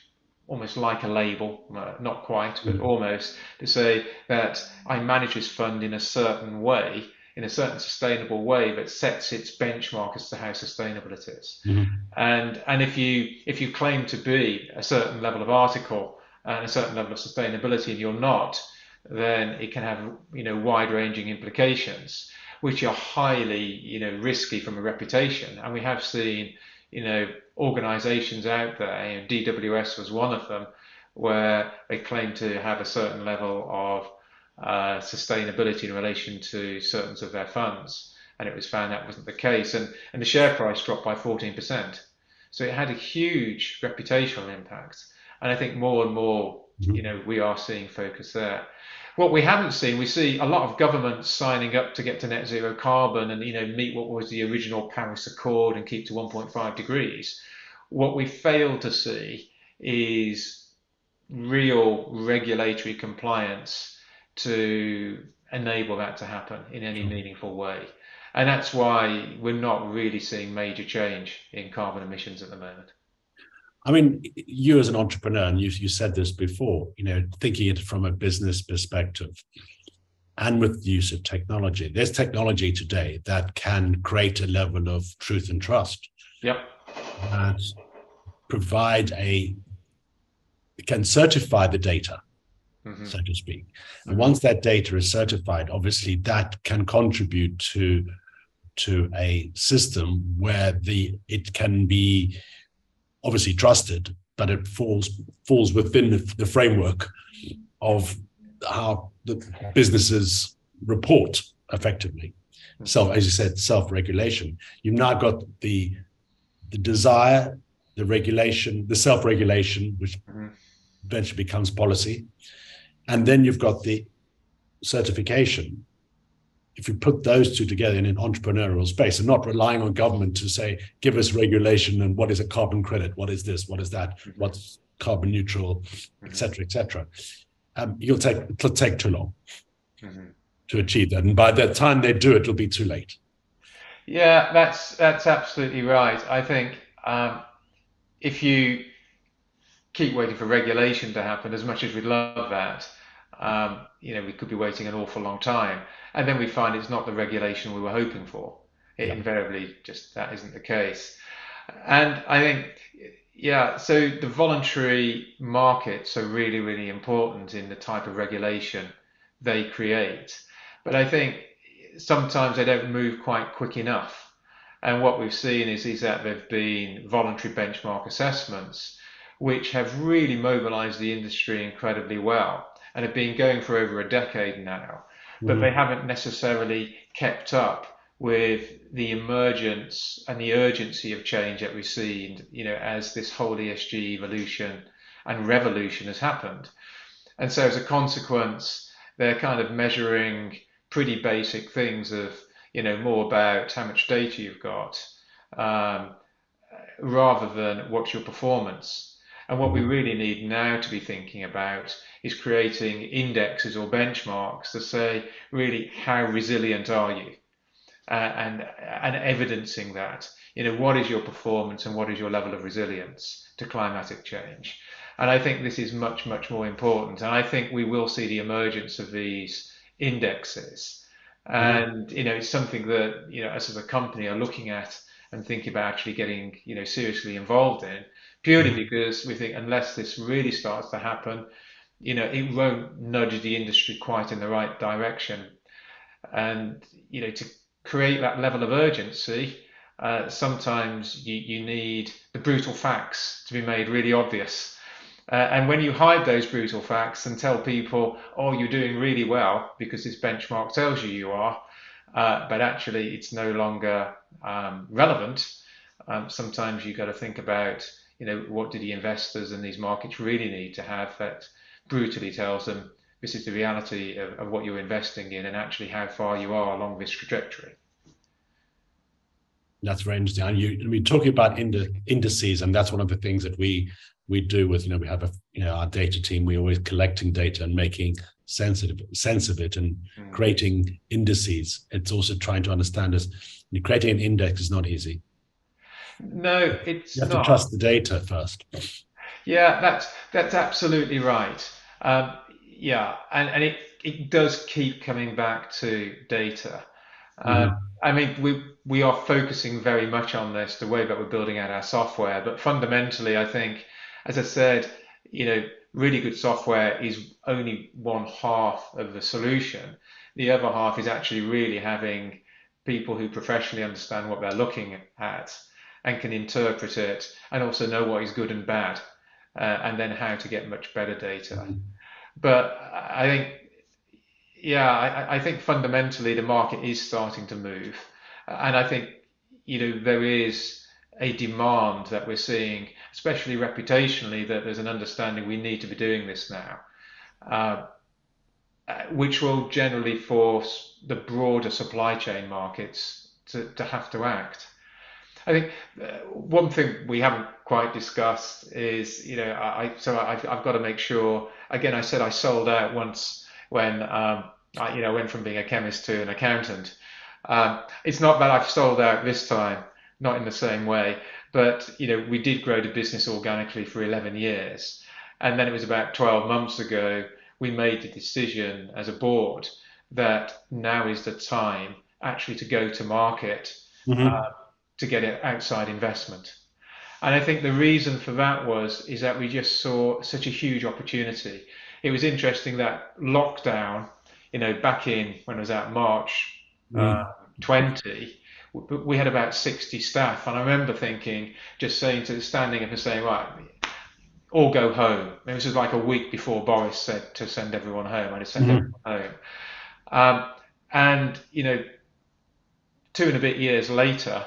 almost like a label, not quite, but almost, to say that I manage this fund in a certain way, in a certain sustainable way that sets its benchmark as to how sustainable it is. And if you claim to be a certain level of article and a certain level of sustainability and you're not, then it can have wide-ranging implications, which are highly risky from a reputation. And we have seen organizations out there, DWS was one of them, where they claim to have a certain level of sustainability in relation to certain of their funds, and it was found that wasn't the case, and the share price dropped by 14%. So it had a huge reputational impact, and I think more and more we are seeing focus there. What we haven't seen, we see a lot of governments signing up to get to net zero carbon and meet what was the original Paris Accord and keep to 1.5 degrees. What we fail to see is real regulatory compliance to enable that to happen in any Sure. meaningful way. And that's why we're not really seeing major change in carbon emissions at the moment. I mean, you as an entrepreneur, and you said this before, thinking it from a business perspective and with the use of technology, there's technology today that can create a level of truth and trust Yep. that can certify the data, Mm-hmm. so to speak. And Mm-hmm. once that data is certified, obviously that can contribute to a system where it can be obviously trusted, but it falls within the framework of how the businesses report effectively. So, as you said, self-regulation. You've now got the desire, the regulation, the self-regulation, which Mm-hmm. eventually becomes policy, and then you've got the certification. If you put those two together in an entrepreneurial space and not relying on government to say, give us regulation and what is a carbon credit, what is this, what is that, what's carbon neutral, et cetera, it'll take too long Mm-hmm. to achieve that. And by the time they do it, it'll be too late. Yeah, that's absolutely right. I think if you keep waiting for regulation to happen, as much as we'd love that, we could be waiting an awful long time, and then we find it's not the regulation we were hoping for. It Yeah. invariably just that isn't the case. And I think, yeah, so the voluntary markets are really, really important in the type of regulation they create. But I think sometimes they don't move quite quick enough. And what we've seen is that there have been voluntary benchmark assessments which have really mobilized the industry incredibly well and have been going for over a decade now, but they Mhm. haven't necessarily kept up with the emergence and the urgency of change that we've seen, as this whole ESG evolution and revolution has happened. And so as a consequence, they're kind of measuring pretty basic things of, more about how much data you've got, um, rather than what's your performance. And what we Mhm. really need now to be thinking about is creating indexes or benchmarks to say, really, how resilient are you? And evidencing that, what is your performance and what is your level of resilience to climatic change? And I think this is much, much more important. And I think we will see the emergence of these indexes. Mhm. And, it's something that, us as a company are looking at and thinking about actually getting, seriously involved in, purely Mhm. because we think unless this really starts to happen, it won't nudge the industry quite in the right direction. And, to create that level of urgency, sometimes you need the brutal facts to be made really obvious. And when you hide those brutal facts and tell people, oh, you're doing really well because this benchmark tells you are, but actually it's no longer relevant, sometimes you've got to think about, what do the investors and these markets really need to have that brutally tells them this is the reality of what you're investing in and actually how far you are along this trajectory. That's very interesting. And talking about indices, and that's one of the things that we do with, we have our data team. We're always collecting data and making sense of it and Mm. creating indices. It's also trying to understand this. Creating an index is not easy. No, You it's have to not. trust the data first. Yeah, that's absolutely right. Yeah, and it does keep coming back to data. Uh, Mhm. I mean, we are focusing very much on this, the way that we're building out our software. But fundamentally, I think, as I said, really good software is only one half of the solution. The other half is actually really having people who professionally understand what they're looking at and can interpret it and also know what is good and bad, and then how to get much better data. Mhm. But I think, yeah, I think fundamentally the market is starting to move, and I think there is a demand that we're seeing, especially reputationally, that there's an understanding we need to be doing this now, uh, which will generally force the broader supply chain markets to have to act. I think one thing we haven't quite discussed is, I've got to make sure. Again, I said I sold out once when I went from being a chemist to an accountant. It's not that I've sold out this time, not in the same way, but we did grow the business organically for 11 years, and then it was about 12 months ago we made the decision as a board that now is the time actually to go to market Hmm. to get it outside investment. And I think the reason for that is that we just saw such a huge opportunity. It was interesting that lockdown, back in when I was out March uh, Hmm. 20, we had about 60 staff. And I remember thinking, just saying standing up and saying, right, all go home. This was like a week before Boris said to send everyone home. I just sent everyone Hmm. home. Um, and, 2 and a bit years later,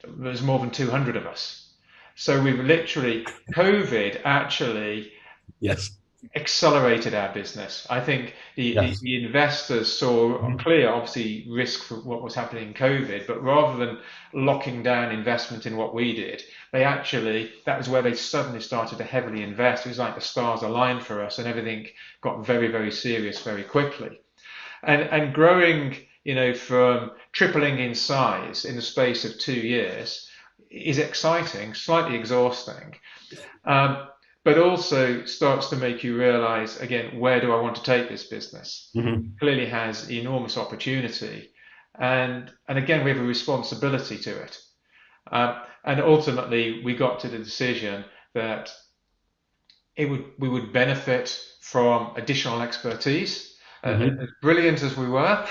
there's more than 200 of us. So we've literally, COVID actually Yes. accelerated our business. I think Yes. the investors saw a Mhm. clear, obviously, risk for what was happening in COVID, but rather than locking down investment in what we did, that was where they suddenly started to heavily invest. It was like the stars aligned for us and everything got very, very serious very quickly. And growing, from tripling in size in the space of 2 years is exciting, slightly exhausting, um, but also starts to make you realize again, where do I want to take this business? Hmm. Clearly has enormous opportunity, and again, we have a responsibility to it. And ultimately, we got to the decision that we would benefit from additional expertise. As Hmm. brilliant as we were,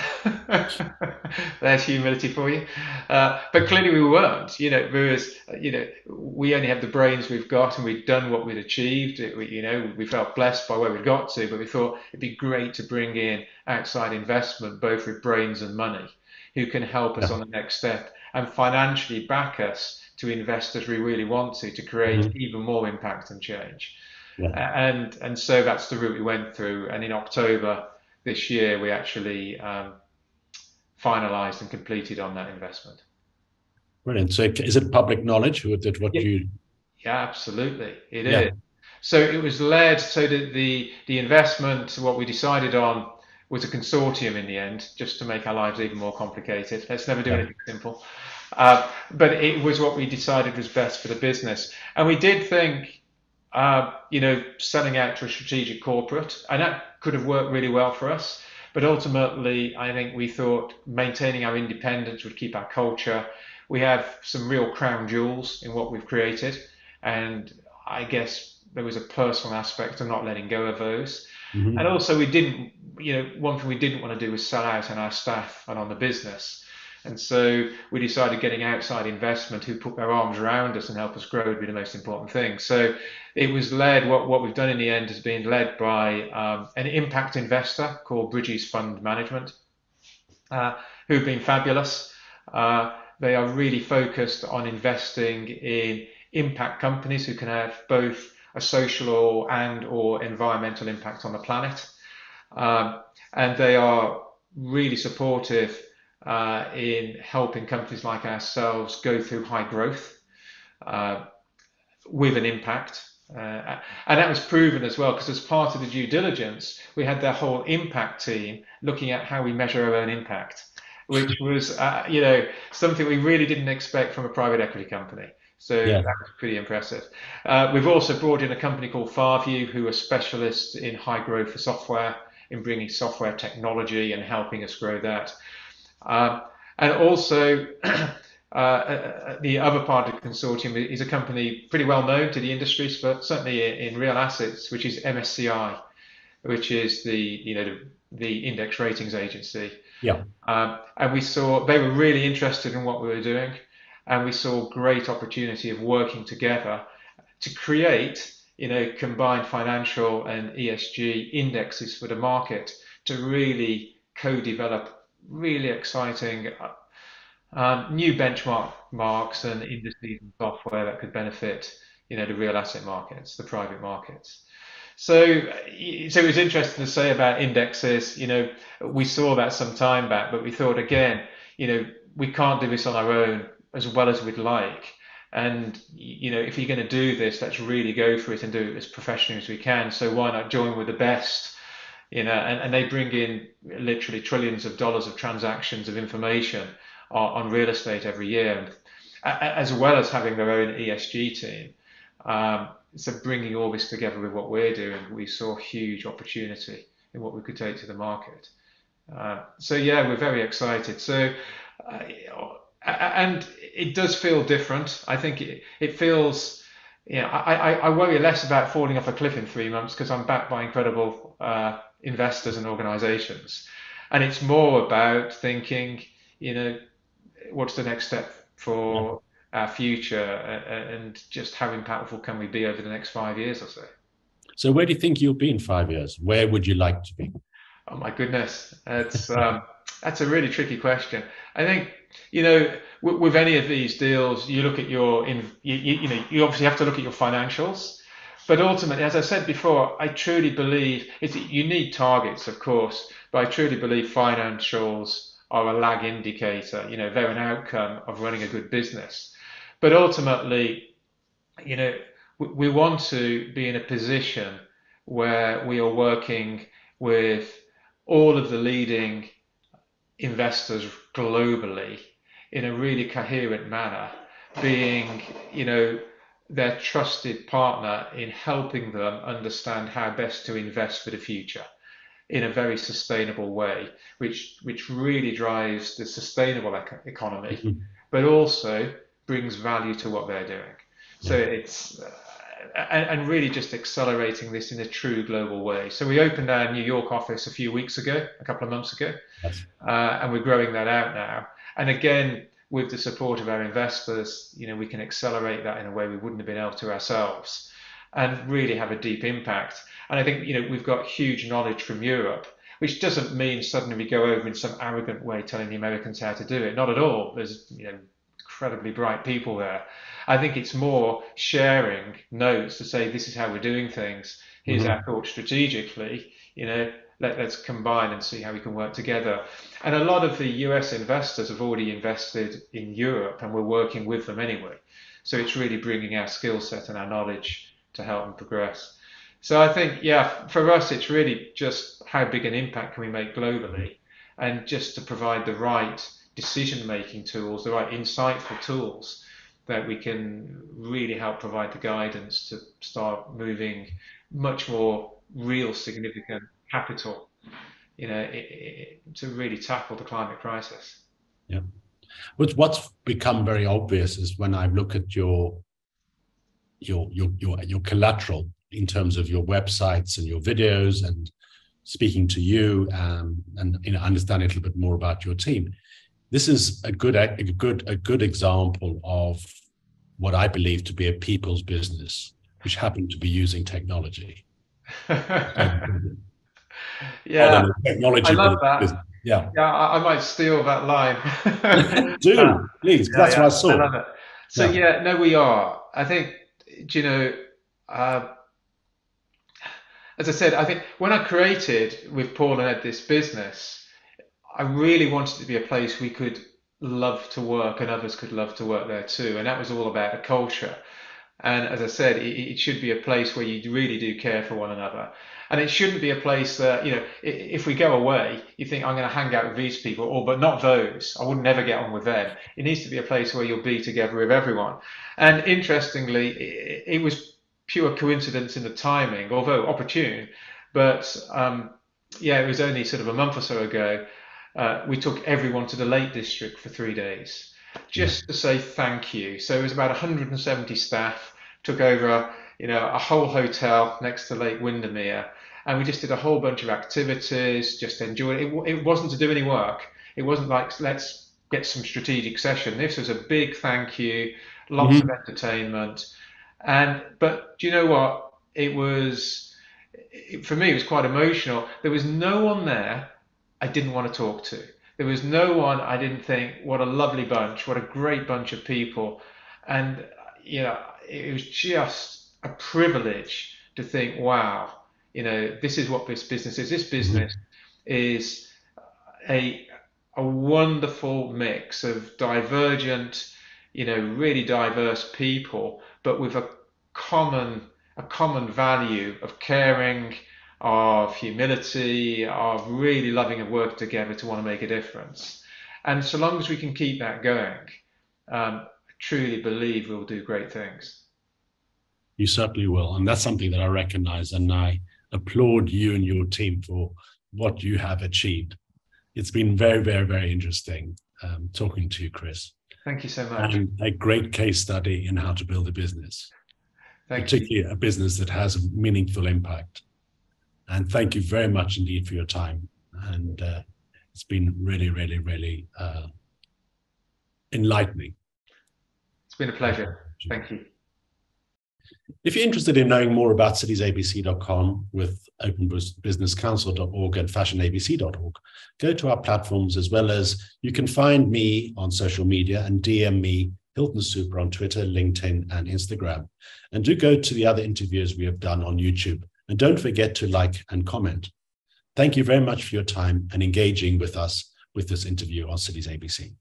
there's humility for you. But clearly we weren't. We only have the brains we've got, and we'd done what we'd achieved. We felt blessed by where we got to, but we thought it'd be great to bring in outside investment, both with brains and money, who can help us Yeah. on the next step and financially back us to invest as we really want to create Hmm. even more impact and change. Yeah. And so that's the route we went through. And in October this year, we actually finalized and completed on that investment. Brilliant. So is it public knowledge that what Yeah, you? yeah, absolutely, it Yeah. is. So it was led so that the investment, what we decided on, was a consortium in the end, just to make our lives even more complicated. Let's never do Yeah. anything simple. But it was what we decided was best for the business, and we did think, selling out to a strategic corporate, and that could have worked really well for us. But ultimately, I think we thought maintaining our independence would keep our culture. We have some real crown jewels in what we've created, and I guess there was a personal aspect of not letting go of those. And Hmm. also, we didn't, one thing we didn't want to do was sell out on our staff and on the business. And so we decided getting outside investment who put their arms around us and help us grow would be the most important thing. So it was led, what we've done in the end has been led by an impact investor called Bridges Fund Management, uh, who've been fabulous. They are really focused on investing in impact companies who can have both a social or environmental impact on the planet. Um, and they are really supportive in helping companies like ourselves go through high growth uh, with an impact. And that was proven as well, because as part of the due diligence, we had their whole impact team looking at how we measure our own impact, which was, something we really didn't expect from a private equity company. So that Yeah. was pretty impressive. We've also brought in a company called Farview, who are specialists in high growth for software, in bringing software technology and helping us grow that. Um, and also, the other part of the consortium is a company pretty well known to the industry, but certainly in real assets, which is MSCI, which is the index ratings agency. Yeah. And we saw they were really interested in what we were doing, and we saw great opportunity of working together to create, combined financial and ESG indexes for the market to really co-develop really exciting new benchmark marks and indices and software that could benefit, the real asset markets, the private markets. So it was interesting to say about indexes. We saw that some time back, but we thought again, we can't do this on our own. as well as we'd like. And if you're going to do this, let's really go for it and do it as professionally as we can. So why not join with the best? And they bring in literally trillions of dollars of transactions of information on real estate every year, as well as having their own ESG team. So bringing all this together with what we're doing, we saw huge opportunity in what we could take to the market. So yeah, we're very excited. So, and it does feel different. I think it feels, I worry less about falling off a cliff in 3 months because I'm backed by incredible investors and organizations. And it's more about thinking, what's the next step for our future, and just how impactful can we be over the next 5 years or so. So where do you think you'll be in 5 years? Where would you like to be? Oh my goodness, that's a really tricky question. I think with any of these deals, you look at you obviously have to look at your financials, but ultimately, as I said before, I truly believe you need targets, of course, but I truly believe financials are a lag indicator. They're an outcome of running a good business, but ultimately, we want to be in a position where we are working with all of the leading investors globally in a really coherent manner, being, their trusted partner in helping them understand how best to invest for the future in a very sustainable way, which really drives the sustainable economy, but also brings value to what they're doing. So it's and really just accelerating this in a true global way. So we opened our New York office a couple of months ago, and we're growing that out now. And again, with the support of our investors, we can accelerate that in a way we wouldn't have been able to ourselves, and really have a deep impact. And I think we've got huge knowledge from Europe, which doesn't mean suddenly we go over in some arrogant way telling the Americans how to do it. Not at all. There's incredibly bright people there. I think it's more sharing notes to say this is how we're doing things. Here's our thoughts strategically. Let's combine and see how we can work together. And a lot of the US investors have already invested in Europe, and we're working with them anyway. So it's really bringing our skill set and our knowledge to help them progress. So I think, for us, it's really just how big an impact can we make globally, and just to provide the right decision-making tools, the right insightful tools that we can really help provide the guidance to start moving much more real significant capital, to really tackle the climate crisis. Yeah. What's become very obvious is when I look at your collateral in terms of your websites and your videos, and speaking to you, and understanding a little bit more about your team. This is a good example of what I believe to be a people's business, which happened to be using technology. Yeah, technology, I love that. Yeah, I might steal that line. Do please, that's what I saw. I love it. So no, we are. I think, as I said, I think when I created with Paul and Ed this business, I really wanted it to be a place we could love to work and others could love to work there too. And that was all about a culture. And as I said, it should be a place where you really do care for one another. And it shouldn't be a place that, if we go away, you think, I'm going to hang out with these people, but not those. I would never get on with them. It needs to be a place where you'll be together with everyone. And interestingly, it was pure coincidence in the timing, although opportune. But it was only sort of a month or so ago, we took everyone to the Lake District for 3 days, just to say thank you. So it was about 170 staff, took over a whole hotel next to Lake Windermere, and we just did a whole bunch of activities, just enjoyed it. It wasn't to do any work. It wasn't like, let's get some strategic session. This was a big thank you, lots of entertainment. But do you know what? For me, it was quite emotional. There was no one there I didn't want to talk to. There was no one I didn't think, what a lovely bunch, what a great bunch of people. And, it was just a privilege to think, wow, this is what this business is. This business is a wonderful mix of divergent, really diverse people, but with a common value of caring, of humility, of really loving and working together to want to make a difference. And so long as we can keep that going, I truly believe we'll do great things. You certainly will. And that's something that I recognize. And I applaud you and your team for what you have achieved. It's been very, very, very interesting talking to you, Chris. Thank you so much. And a great case study in how to build a business, particularly a business that has a meaningful impact. And thank you very much indeed for your time. And it's been really, really, really enlightening. It's been a pleasure. Thank you. If you're interested in knowing more about citiesabc.com with openbusinesscouncil.org and fashionabc.org, go to our platforms, as well as you can find me on social media and DM me, Hilton Super, on Twitter, LinkedIn, and Instagram. And do go to the other interviews we have done on YouTube. And don't forget to like and comment. Thank you very much for your time and engaging with us with this interview on Cities ABC.